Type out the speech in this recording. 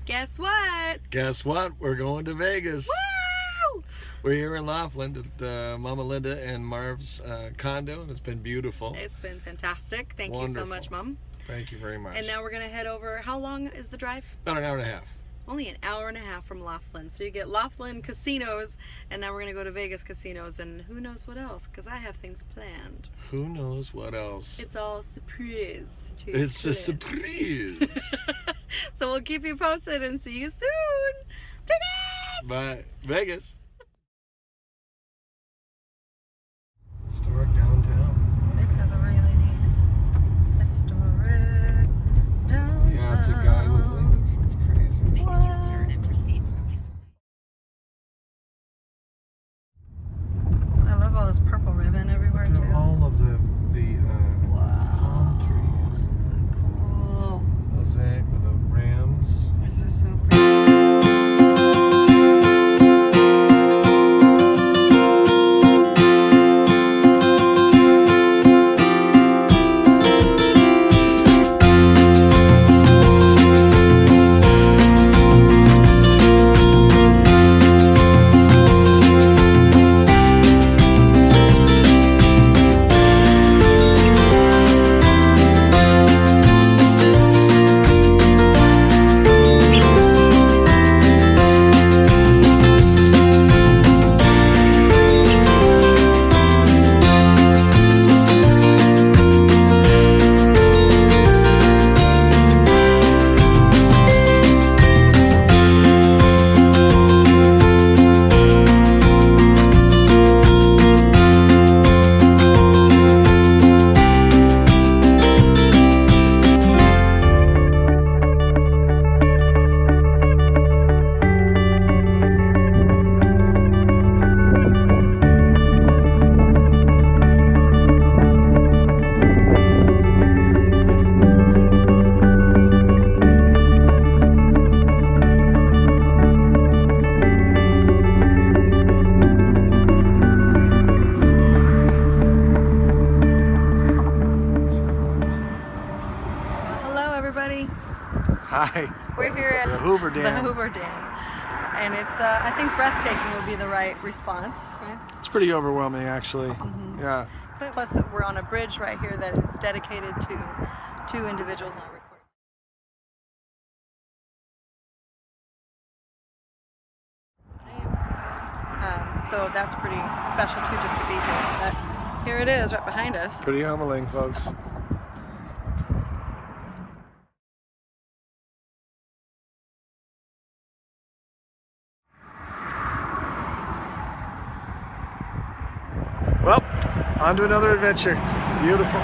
Guess what? Guess what? We're going to Vegas. Woo! We're here in Laughlin at Mama Linda and Marv's condo, and it's been beautiful. It's been fantastic. Thank Wonderful. you so much, Mom. Thank you very much. And now we're going to head over. How long is the drive? About an hour and a half. Only an hour and a half from Laughlin. So you get Laughlin casinos, and now we're going to go to Vegas casinos, and who knows what else, because I have things planned. Who knows what else? It's all surprise. It's a surprise. So we'll keep you posted and see you soon. Vegas! Bye. Vegas. Historic downtown. This is a really neat historic downtown. Yeah, it's a guy with wings. It's crazy. Make a U-turn and proceed through. I love all this purple ribbon everywhere Look too. at all of the Wow. palm trees. Cool. Mosaic with the rams. This is so pretty. Hi. We're here at The Hoover Dam. The Hoover Dam. And it's, I think breathtaking would be the right response, right? It's pretty overwhelming, actually. Mm-hmm. Yeah. Plus, we're on a bridge right here that is dedicated to two individuals not recorded. So that's pretty special too, just to be here. But here it is, right behind us. Pretty humbling, folks. Well, on to another adventure. Beautiful.